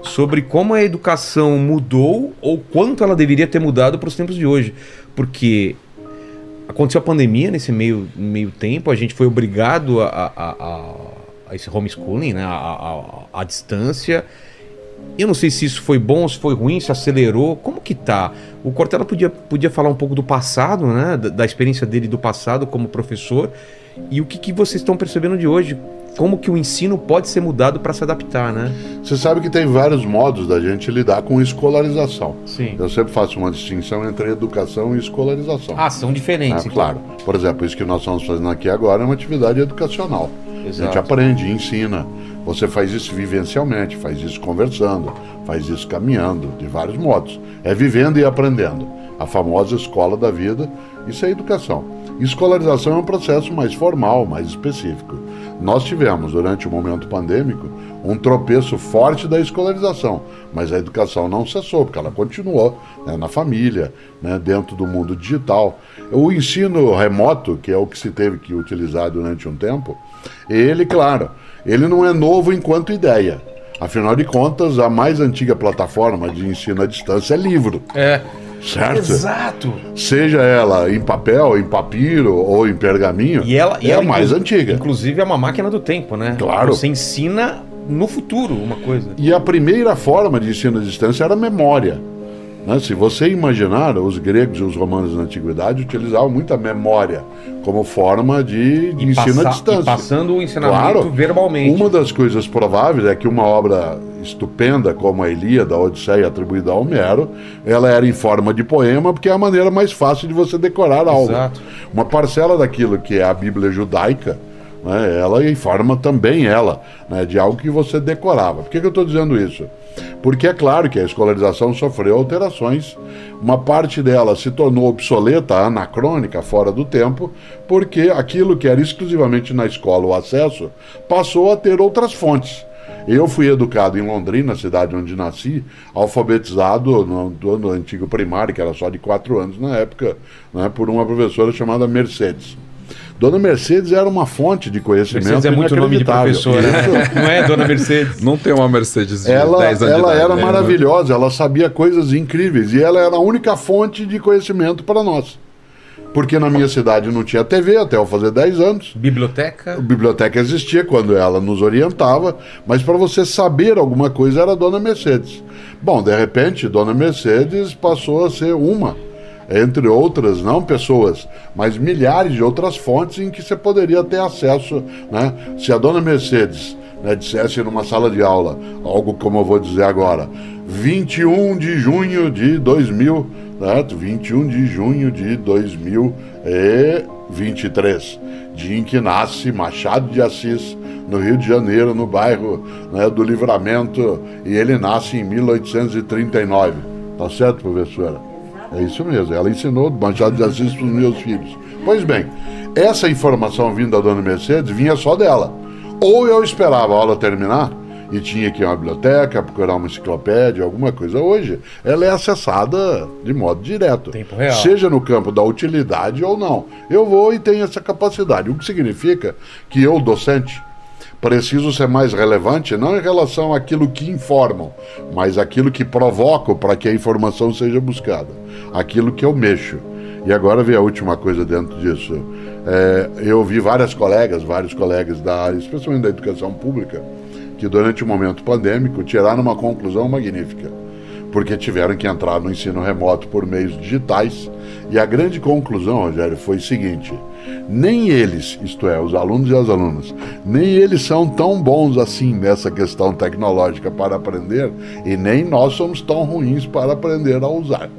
sobre como a educação mudou ou quanto ela deveria ter mudado para os tempos de hoje. Porque aconteceu a pandemia nesse meio tempo, a gente foi obrigado a esse homeschooling, né? A distância. Eu não sei se isso foi bom, se foi ruim, se acelerou. Como que tá? O Cortella podia falar um pouco do passado, né? Da experiência dele do passado como professor. E o que vocês estão percebendo de hoje? Como que o ensino pode ser mudado para se adaptar, né? Você sabe que tem vários modos da gente lidar com escolarização. Sim. Eu sempre faço uma distinção entre educação e escolarização. Ah, são diferentes. Então. Claro. Por exemplo, isso que nós estamos fazendo aqui agora é uma atividade educacional. Exato. A gente aprende, ensina. Você faz isso vivencialmente, faz isso conversando, faz isso caminhando, de vários modos. É vivendo e aprendendo. A famosa escola da vida, isso é educação. Escolarização é um processo mais formal, mais específico. Nós tivemos, durante o momento pandêmico, um tropeço forte da escolarização, mas a educação não cessou, porque ela continuou, né, na família, né, dentro do mundo digital. O ensino remoto, que é o que se teve que utilizar durante um tempo, ele, claro, ele não é novo enquanto ideia. Afinal de contas, a mais antiga plataforma de ensino à distância é livro. Certo? Exato. Seja ela em papel, em papiro ou em pergaminho, e ela a mais antiga. Inclusive é uma máquina do tempo, né? Claro. Você ensina no futuro uma coisa. E a primeira forma de ensino à distância era a memória. Né? Se você imaginar, os gregos e os romanos na antiguidade utilizavam muito a memória como forma de ensino à distância. E passando o ensinamento verbalmente. Uma das coisas prováveis é que uma obra estupenda como a Ilíada, a Odisseia, atribuída a Homero, ela era em forma de poema, porque é a maneira mais fácil de você decorar algo. Exato. Uma parcela daquilo que é a Bíblia judaica, né, ela informa também né, de algo que você decorava. Por que eu estou dizendo isso? Porque é claro que a escolarização sofreu alterações, uma parte dela se tornou obsoleta, anacrônica, fora do tempo, porque aquilo que era exclusivamente na escola o acesso, passou a ter outras fontes. Eu fui educado em Londrina, cidade onde nasci, alfabetizado no antigo primário, que era só de 4 anos na época, né, por uma professora chamada Mercedes. Dona Mercedes era uma fonte de conhecimento. Mercedes é muito nome de professora, né? Não é Dona Mercedes? Não tem uma Mercedes de 10 anos de idade. Ela era maravilhosa, ela sabia coisas incríveis e ela era a única fonte de conhecimento para nós. Porque na minha cidade não tinha TV até eu fazer 10 anos. Biblioteca? A biblioteca existia quando ela nos orientava, mas para você saber alguma coisa era a Dona Mercedes. Bom, de repente, Dona Mercedes passou a ser uma, entre outras, não pessoas, mas milhares de outras fontes em que você poderia ter acesso, né? Se a Dona Mercedes, né, dissesse numa sala de aula, algo como eu vou dizer agora, 21 de junho de 2000, né, 21 de junho de 2023, dia em que nasce Machado de Assis, no Rio de Janeiro, no bairro, né, do Livramento, e ele nasce em 1839. Tá certo, professora? É isso mesmo, ela ensinou Machado de Assis para os meus filhos. Pois bem, essa informação vinda da Dona Mercedes vinha só dela. Ou eu esperava a aula terminar e tinha que ir a uma biblioteca, procurar uma enciclopédia, alguma coisa. Hoje, ela é acessada de modo direto. Tempo real. Seja no campo da utilidade ou não. Eu vou e tenho essa capacidade. O que significa que eu, docente, preciso ser mais relevante, não em relação àquilo que informam, mas àquilo que provoco para que a informação seja buscada. Aquilo que eu mexo. E agora vem a última coisa dentro disso. Eu vi vários colegas da área, especialmente da educação pública, que durante o momento pandêmico tiraram uma conclusão magnífica, porque tiveram que entrar no ensino remoto por meios digitais, e a grande conclusão, Rogério, foi o seguinte: nem eles, isto é, os alunos e as alunas, nem eles são tão bons assim nessa questão tecnológica para aprender, e nem nós somos tão ruins para aprender a usar.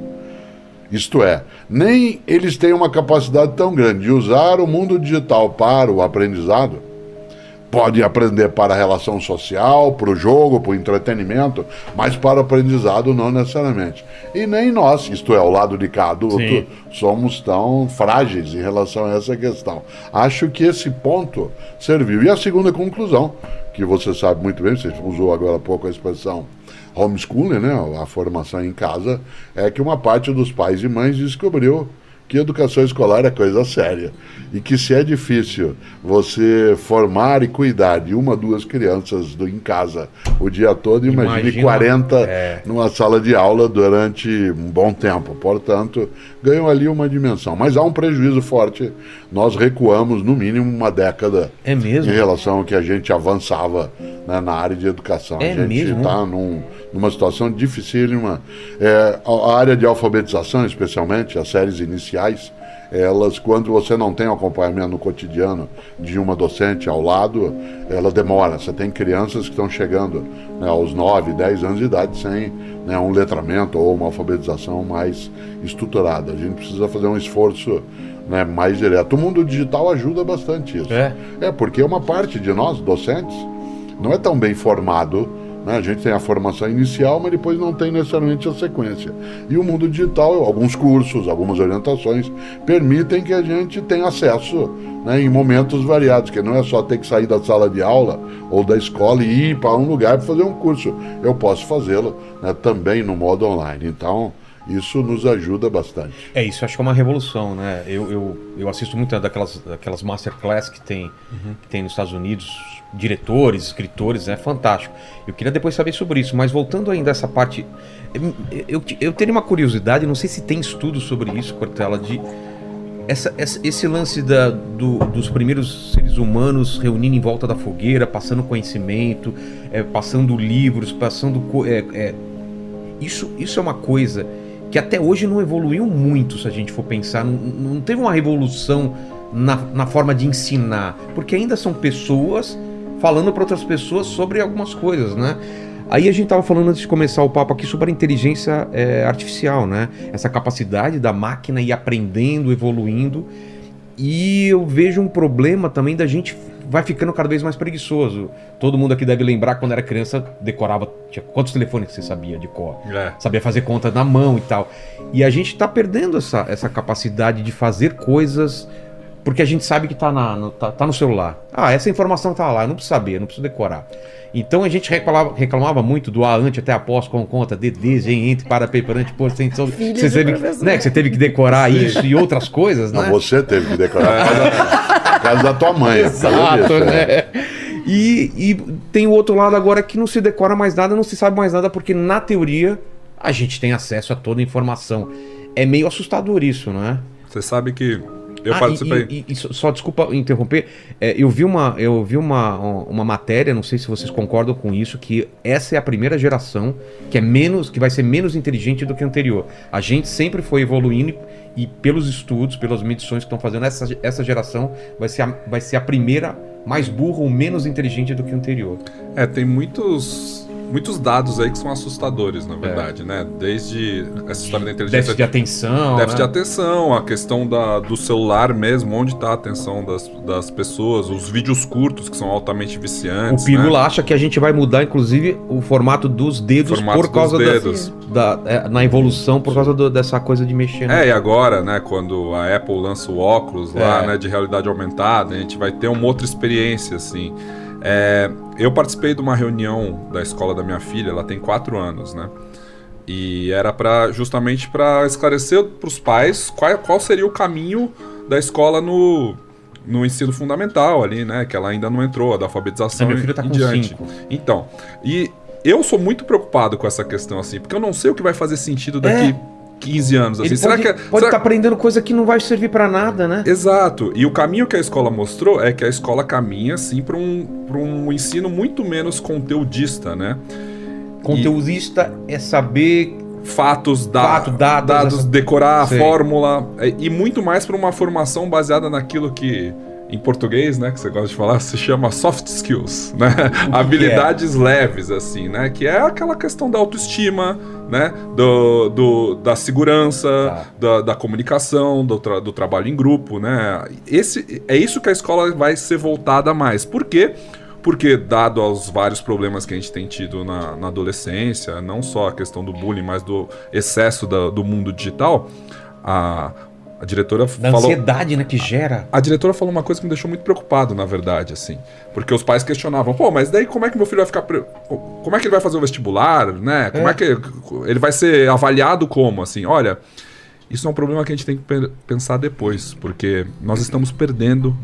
Isto é, nem eles têm uma capacidade tão grande de usar o mundo digital para o aprendizado. Pode aprender para a relação social, para o jogo, para o entretenimento, mas para o aprendizado não necessariamente. E nem nós, isto é, o lado de cá adulto, Sim, somos tão frágeis em relação a essa questão. Acho que esse ponto serviu. E a segunda conclusão, que você sabe muito bem, você usou agora há pouco a expressão homeschooling, né, a formação em casa, é que uma parte dos pais e mães descobriu que educação escolar é coisa séria. E que se é difícil você formar e cuidar de 1, 2 crianças em casa o dia todo, imagine 40 numa sala de aula durante um bom tempo. Portanto, ganham ali uma dimensão. Mas há um prejuízo forte. Nós recuamos no mínimo uma década em relação ao que a gente avançava, né, na área de educação. A gente está numa situação dificílima. A área de alfabetização, especialmente, as séries iniciais, elas, quando você não tem um acompanhamento no cotidiano de uma docente ao lado, ela demora. Você tem crianças que estão chegando, né, aos 9, 10 anos de idade sem, né, um letramento ou uma alfabetização mais estruturada. A gente precisa fazer um esforço, né, mais direto. O mundo digital ajuda bastante isso. Porque uma parte de nós, docentes, não é tão bem formado. A gente tem a formação inicial, mas depois não tem necessariamente a sequência. E o mundo digital, alguns cursos, algumas orientações, permitem que a gente tenha acesso, né, em momentos variados, que não é só ter que sair da sala de aula ou da escola e ir para um lugar para fazer um curso. Eu posso fazê-lo, né, também no modo online. Então, isso nos ajuda bastante. Isso acho que é uma revolução, né? Eu assisto muito daquelas masterclass que tem nos Estados Unidos, diretores, escritores, é fantástico. Eu queria depois saber sobre isso, mas voltando ainda a essa parte, eu teria uma curiosidade, não sei se tem estudo sobre isso, Cortella, de esse lance dos primeiros seres humanos reunindo em volta da fogueira, passando conhecimento, passando livros, isso é uma coisa que até hoje não evoluiu muito, se a gente for pensar. Não teve uma revolução na forma de ensinar, porque ainda são pessoas falando para outras pessoas sobre algumas coisas, né? Aí a gente estava falando antes de começar o papo aqui sobre a inteligência artificial, né? Essa capacidade da máquina ir aprendendo, evoluindo. E eu vejo um problema também da gente vai ficando cada vez mais preguiçoso. Todo mundo aqui deve lembrar quando era criança, decorava... Quantos telefones você sabia de cor? Sabia fazer conta na mão e tal. E a gente está perdendo essa capacidade de fazer coisas... Porque a gente sabe que tá no celular. Essa informação tá lá, eu não preciso saber, eu não preciso decorar. Então a gente reclamava muito do ante, até após, com conta, desde, entre, para, perante, por, sem... Você teve que decorar isso e outras coisas, né? Não, você teve que decorar por causa da tua mãe. Exato, né? E tem o outro lado agora que não se decora mais nada, não se sabe mais nada, porque na teoria a gente tem acesso a toda a informação. É meio assustador isso, não é? Você sabe que eu participei. Só desculpa interromper. Eu vi uma matéria, não sei se vocês concordam com isso, que essa é a primeira geração que vai ser menos inteligente do que a anterior. A gente sempre foi evoluindo e pelos estudos, pelas medições que estão fazendo, essa geração vai ser a primeira mais burra ou menos inteligente do que a anterior. Tem muitos dados aí que são assustadores, na verdade, né? Desde essa história da inteligência... Déficit de atenção, Déficit de atenção, a questão do celular mesmo, onde está a atenção das pessoas, os vídeos curtos que são altamente viciantes. O Pirula acha que a gente vai mudar, inclusive, o formato dos dedos por causa na evolução, por causa dessa coisa de mexer. E agora, né, quando a Apple lança o óculos lá, né, de realidade aumentada, a gente vai ter uma outra experiência, assim... Eu participei de uma reunião da escola da minha filha, ela tem 4 anos, né? E era justamente para esclarecer para os pais qual seria o caminho da escola no ensino fundamental ali, né? Que ela ainda não entrou, a da alfabetização minha filha tá em com diante. 5. Então, e eu sou muito preocupado com essa questão, assim, porque eu não sei o que vai fazer sentido daqui 15 anos, assim. Ele pode estar aprendendo coisa que não vai servir para nada, né? Exato. E o caminho que a escola mostrou é que a escola caminha, assim, para um ensino muito menos conteudista, né? Conteudista é saber... Fatos, dados, decorar a fórmula, e muito mais para uma formação baseada naquilo que... Em português, né, que você gosta de falar, se chama soft skills, né? Habilidades leves, assim, né? Que é aquela questão da autoestima, né? Da segurança, da comunicação, do trabalho em grupo, né? É isso que a escola vai ser voltada mais. Por quê? Porque, dado aos vários problemas que a gente tem tido na adolescência, não só a questão do bullying, mas do excesso do mundo digital, a diretora falou... ansiedade, né, que gera. A diretora falou uma coisa que me deixou muito preocupado, na verdade, assim. Porque os pais questionavam, mas daí como é que meu filho vai ficar... Como é que ele vai fazer o vestibular, né? Como é que ele vai ser avaliado como, assim? Olha, Isso é um problema que a gente tem que pensar depois, porque nós estamos perdendo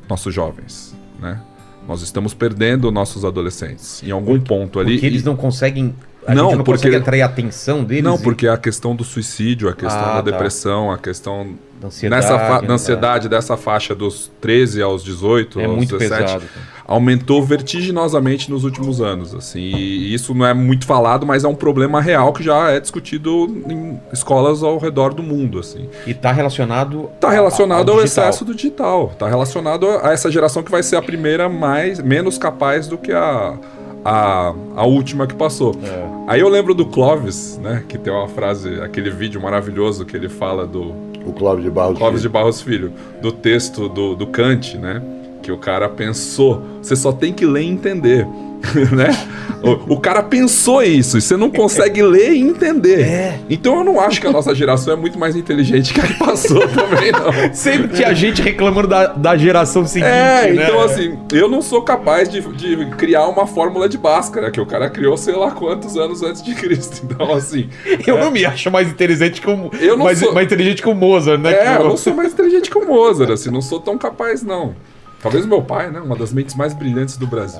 nossos jovens, né? Nós estamos perdendo nossos adolescentes em algum ponto ali. Porque eles não conseguem... A gente não consegue atrair a atenção deles? Não, porque a questão do suicídio, a questão da depressão, a questão da ansiedade, ansiedade dessa faixa dos 13 aos 18, aos muito 17, pesado, aumentou vertiginosamente nos últimos anos. Assim, e isso não é muito falado, mas é um problema real que já é discutido em escolas ao redor do mundo. Assim. E está relacionado... Está relacionado ao excesso do digital. Está relacionado a essa geração que vai ser a primeira menos capaz do que a última que passou. Aí eu lembro do Clóvis, né? Que tem uma frase, aquele vídeo maravilhoso que ele fala do... O Clóvis de Barros Filho. Do texto do Kant, né? Que o cara pensou, você só tem que ler e entender, né? O cara pensou isso, e você não consegue ler e entender. Então eu não acho que a nossa geração é muito mais inteligente que a que passou também, não. Sempre tinha gente reclamando da geração seguinte, né? Então assim, eu não sou capaz de criar uma fórmula de Bhaskara, que o cara criou sei lá quantos anos antes de Cristo. Então assim... Eu não me acho mais inteligente que o... mais inteligente que o Mozart, né? Eu não sou mais inteligente que o Mozart, assim, não sou tão capaz, não. Talvez o meu pai, né? Uma das mentes mais brilhantes do Brasil.